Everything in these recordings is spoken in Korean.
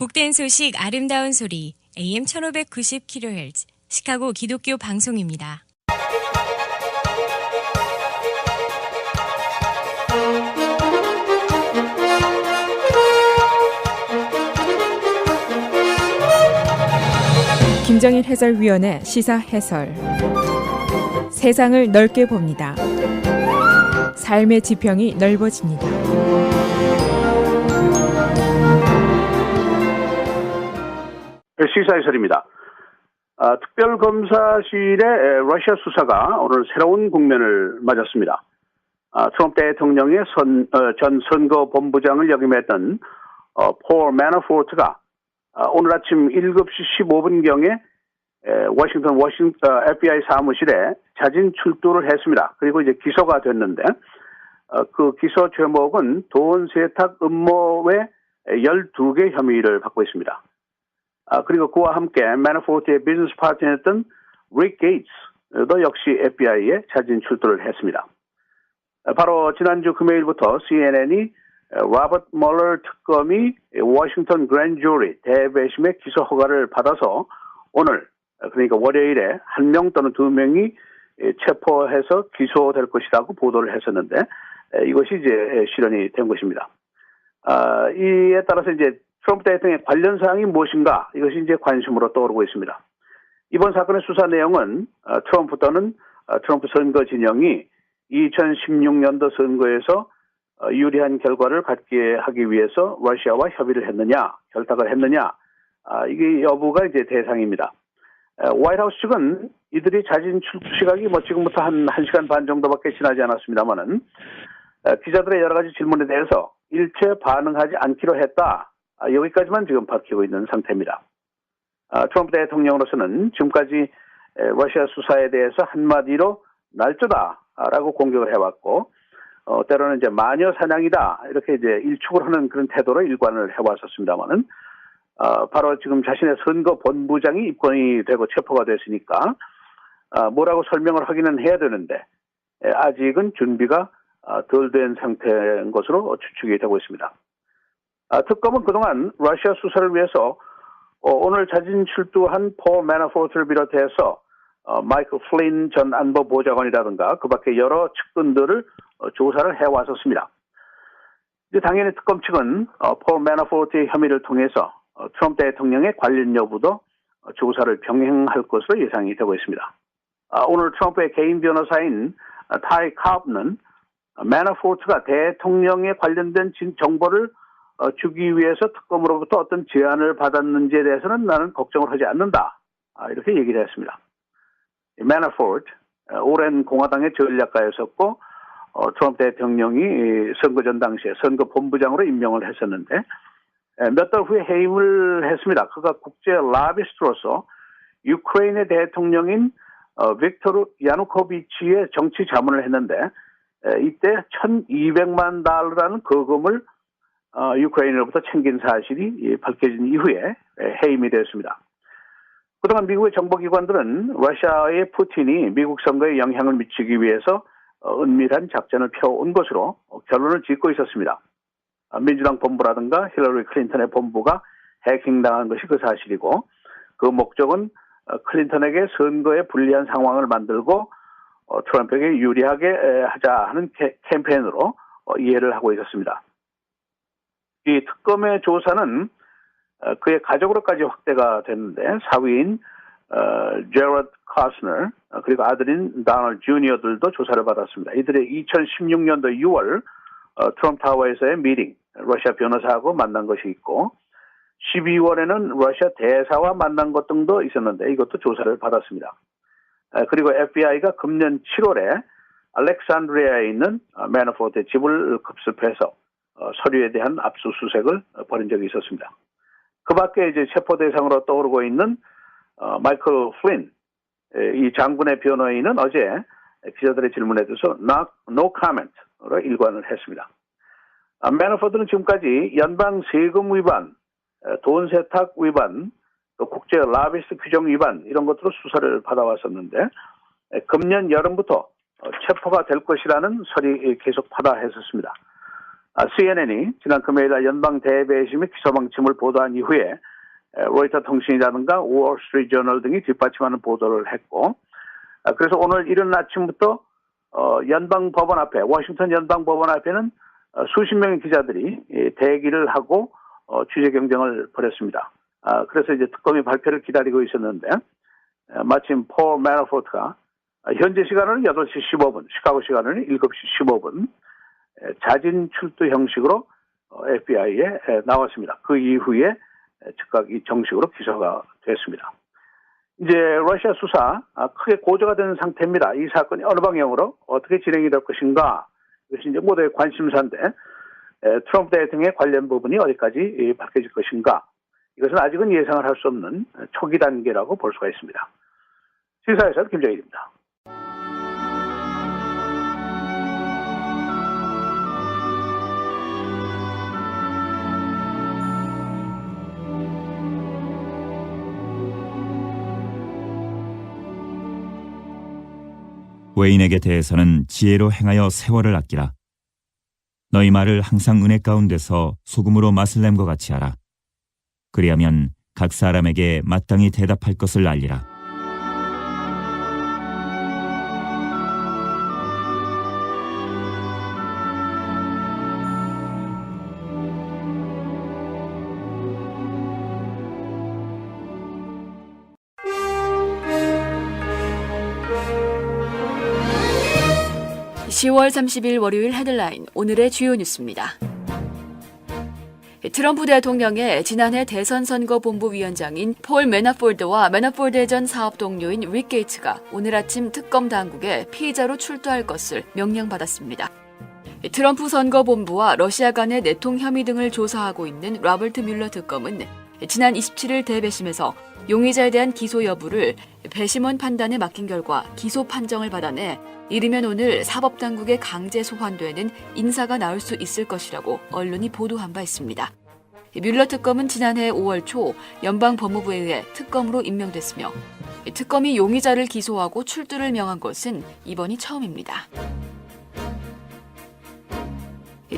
복된 소식 아름다운 소리 AM 1590kHz 시카고 기독교 방송입니다. 김정일 해설위원의 시사 해설. 세상을 넓게 봅니다. 삶의 지평이 넓어집니다. 시사 해설입니다. 특별검사실의 러시아 수사가 오늘 새로운 국면을 맞았습니다. 트럼프 대통령의 전 선거본부장을 역임했던 폴 매너포트가 오늘 아침 7시 15분경에 워싱턴 FBI 사무실에 자진 출두를 했습니다. 그리고 이제 기소가 됐는데 그 기소 제목은 돈 세탁 음모의 12개 혐의를 받고 있습니다. 그리고 그와 함께 매너포트의 비즈니스 파트너였던 릭 게이츠도 역시 FBI에 자진 출두를 했습니다. 바로 지난주 금요일부터 CNN이 로버트 멀러 특검이 워싱턴 그랜드 주리 대배심의 기소 허가를 받아서 오늘 그러니까 월요일에 1명 또는 2명이 체포해서 기소될 것이라고 보도를 했었는데 이것이 이제 실현이 된 것입니다. 이에 따라서 이제 트럼프 대통령의 관련 사항이 무엇인가 이것이 이제 관심으로 떠오르고 있습니다. 이번 사건의 수사 내용은 트럼프 또는 트럼프 선거 진영이 2016년도 선거에서 유리한 결과를 갖게 하기 위해서 러시아와 협의를 했느냐, 결탁을 했느냐, 이게 여부가 이제 대상입니다. 화이트하우스 측은 이들이 자진 출두 시각이 지금부터 한 1시간 반 정도밖에 지나지 않았습니다만은 기자들의 여러 가지 질문에 대해서 일체 반응하지 않기로 했다. 여기까지만 지금 밝히고 있는 상태입니다. 트럼프 대통령으로서는 지금까지 러시아 수사에 대해서 한마디로 날조다라고 공격을 해왔고, 때로는 이제 마녀 사냥이다 이렇게 이제 일축을 하는 그런 태도로 일관을 해왔었습니다만은 바로 지금 자신의 선거 본부장이 입건이 되고 체포가 됐으니까 뭐라고 설명을 하기는 해야 되는데 아직은 준비가 덜 된 상태인 것으로 추측이 되고 있습니다. 특검은 그동안 러시아 수사를 위해서 오늘 자진 출두한 폴 매너포트를 비롯해서 마이클 플린 전 안보보좌관이라든가 그 밖에 여러 측근들을 조사를 해왔었습니다. 이제 당연히 특검 측은 폴 매너포트의 혐의를 통해서 트럼프 대통령의 관련 여부도 조사를 병행할 것으로 예상이 되고 있습니다. 오늘 트럼프의 개인 변호사인 타이 카프는 매너포트가 대통령에 관련된 정보를 주기 위해서 특검으로부터 어떤 제안을 받았는지에 대해서는 나는 걱정을 하지 않는다. 이렇게 얘기를 했습니다. 매너포트, 오랜 공화당의 전략가였었고 트럼프 대통령이 선거전 당시에 선거본부장으로 임명을 했었는데 몇 달 후에 해임을 했습니다. 그가 국제 라비스트로서 유크레인의 대통령인 빅토르 야누코비치의 정치 자문을 했는데 이때 $1,200만 거금을 유크레인으로부터 챙긴 사실이 밝혀진 이후에 해임이 되었습니다. 그동안 미국의 정보기관들은 러시아의 푸틴이 미국 선거에 영향을 미치기 위해서 은밀한 작전을 펴온 것으로 결론을 짓고 있었습니다. 민주당 본부라든가 힐러리 클린턴의 본부가 해킹당한 것이 그 사실이고 그 목적은 클린턴에게 선거에 불리한 상황을 만들고 트럼프에게 유리하게 하자 하는 캠페인으로 이해를 하고 있었습니다. 이 특검의 조사는 그의 가족으로까지 확대가 됐는데 사위인 제러드 카스너 그리고 아들인 다널드 주니어들도 조사를 받았습니다. 이들의 2016년도 6월 트럼프 타워에서의 미팅, 러시아 변호사하고 만난 것이 있고 12월에는 러시아 대사와 만난 것 등도 있었는데 이것도 조사를 받았습니다. 그리고 FBI가 금년 7월에 알렉산드리아에 있는 매너포트의 집을 급습해서 서류에 대한 압수수색을 벌인 적이 있었습니다. 그 밖에 이제 체포 대상으로 떠오르고 있는 마이클 플린, 이 장군의 변호인은 어제 기자들의 질문에 대해서 no comment으로 일관을 했습니다. 매너포트는 지금까지 연방 세금 위반, 돈 세탁 위반, 또 국제 라비스트 규정 위반 이런 것들로 수사를 받아왔었는데 금년 여름부터 체포가 될 것이라는 설이 계속 파다했었습니다. CNN이 지난 금요일 연방 대배심의 기소 방침을 보도한 이후에 로이터 통신이라든가 월스트리트저널 등이 뒷받침하는 보도를 했고, 그래서 오늘 이른 아침부터 연방 법원 앞에, 워싱턴 연방 법원 앞에는 수십 명의 기자들이 대기를 하고 취재 경쟁을 벌였습니다. 그래서 이제 특검이 발표를 기다리고 있었는데, 마침 폴 매너포트가 현재 시간은 8시 15분, 시카고 시간은 7시 15분 자진 출두 형식으로 FBI에 나왔습니다. 그 이후에 즉각 이 정식으로 기소가 됐습니다. 이제 러시아 수사 크게 고조가 된 상태입니다. 이 사건이 어느 방향으로 어떻게 진행이 될 것인가, 이것이 이제 모두의 관심사인데, 트럼프 대통령의 관련 부분이 어디까지 밝혀질 것인가, 이것은 아직은 예상을 할 수 없는 초기 단계라고 볼 수가 있습니다. 시사에서 김정일입니다. 외인에게 대해서는 지혜로 행하여 세월을 아끼라. 너희 말을 항상 은혜 가운데서 소금으로 맛을 냄과 같이 하라. 그리하면 각 사람에게 마땅히 대답할 것을 알리라. (10월 30일) 월요일 헤드라인, 오늘의 주요 뉴스입니다. 트럼프 대통령의 지난해 대선선거본부위원장인 폴 매나포르트와 매나포르트의 전 사업 동료인 릭 게이츠가 오늘 아침 특검 당국에 피의자로 출두할 것을 명령받았습니다. 트럼프 선거본부와 러시아 간의 내통 혐의 등을 조사하고 있는 로버트 뮬러 특검은 지난 27일 대배심에서 용의자에 대한 기소 여부를 배심원 판단에 맡긴 결과 기소 판정을 받아내 이르면 오늘 사법당국에 강제 소환되는 인사가 나올 수 있을 것이라고 언론이 보도한 바 있습니다. 뮬러 특검은 지난해 5월 초 연방법무부에 의해 특검으로 임명됐으며 특검이 용의자를 기소하고 출두를 명한 것은 이번이 처음입니다.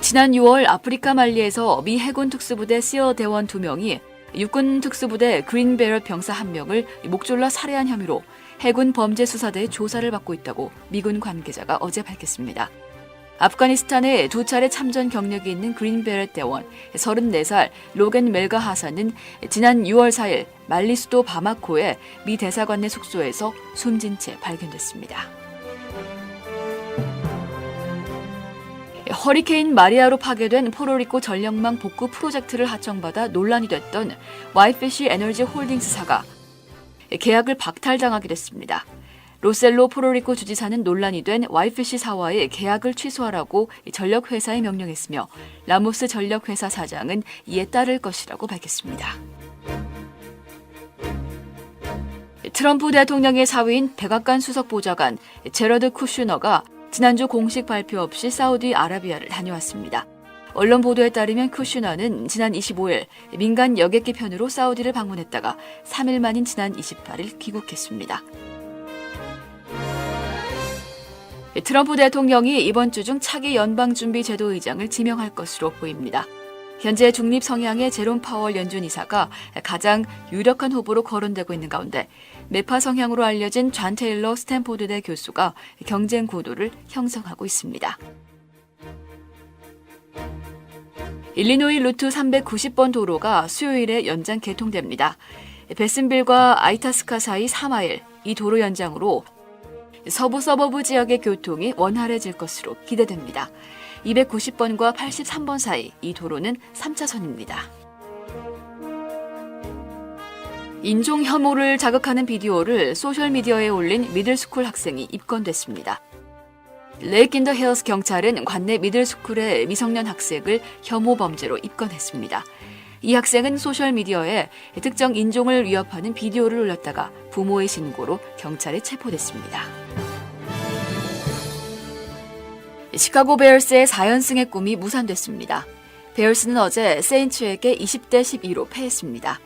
지난 6월 아프리카 말리에서 미 해군 특수부대 시어 대원 2명이 육군 특수부대 그린베럿 병사 1명을 목졸라 살해한 혐의로 해군 범죄수사대의 조사를 받고 있다고 미군 관계자가 어제 밝혔습니다. 아프가니스탄에 2차례 참전 경력이 있는 그린베럿 대원 34살 로겐 멜가 하사는 지난 6월 4일 말리 수도 바마코의 미 대사관 내 숙소에서 숨진 채 발견됐습니다. 허리케인 마리아로 파괴된 포르리코 전력망 복구 프로젝트를 하청받아 논란이 됐던 와이피시 에너지 홀딩스사가 계약을 박탈당하게 됐습니다. 로셀로 포르리코 주지사는 논란이 된 와이피시 사와의 계약을 취소하라고 전력회사에 명령했으며 라모스 전력회사 사장은 이에 따를 것이라고 밝혔습니다. 트럼프 대통령의 사위인 백악관 수석보좌관 제러드 쿠슈너가 지난주 공식 발표 없이 사우디아라비아를 다녀왔습니다. 언론 보도에 따르면 쿠슈너는 지난 25일 민간 여객기 편으로 사우디를 방문했다가 3일 만인 지난 28일 귀국했습니다. 트럼프 대통령이 이번 주 중 차기 연방준비제도 의장을 지명할 것으로 보입니다. 현재 중립 성향의 제롬 파월 연준 이사가 가장 유력한 후보로 거론되고 있는 가운데 매파 성향으로 알려진 존 테일러 스탠포드대 교수가 경쟁 구도를 형성하고 있습니다. 일리노이 루트 390번 도로가 수요일에 연장 개통됩니다. 베슨빌과 아이타스카 사이 3마일, 이 도로 연장으로 서부 서버브 지역의 교통이 원활해질 것으로 기대됩니다. 290번과 83번 사이 이 도로는 3차선입니다. 인종 혐오를 자극하는 비디오를 소셜미디어에 올린 미들스쿨 학생이 입건됐습니다. 레이크 인더 힐스 경찰은 관내 미들스쿨의 미성년 학생을 혐오 범죄로 입건했습니다. 이 학생은 소셜미디어에 특정 인종을 위협하는 비디오를 올렸다가 부모의 신고로 경찰에 체포됐습니다. 시카고 베어스의 4연승의 꿈이 무산됐습니다. 베어스는 어제 세인츠에게 20대 12로 패했습니다.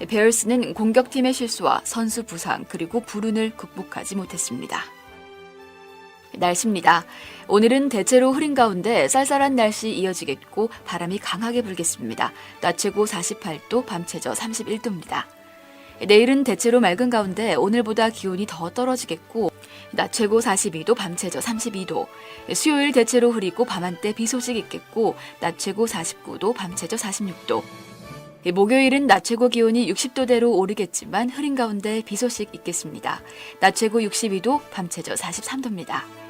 베어스는 공격팀의 실수와 선수 부상 그리고 불운을 극복하지 못했습니다. 날씨입니다. 오늘은 대체로 흐린 가운데 쌀쌀한 날씨 이어지겠고 바람이 강하게 불겠습니다. 낮 최고 48도, 밤 최저 31도입니다. 내일은 대체로 맑은 가운데 오늘보다 기온이 더 떨어지겠고 낮 최고 42도, 밤 최저 32도. 수요일 대체로 흐리고 밤한때 비 소식 있겠고 낮 최고 49도, 밤 최저 46도. 목요일은 낮 최고 기온이 60도대로 오르겠지만 흐린 가운데 비 소식 있겠습니다. 낮 최고 62도, 밤 최저 43도입니다.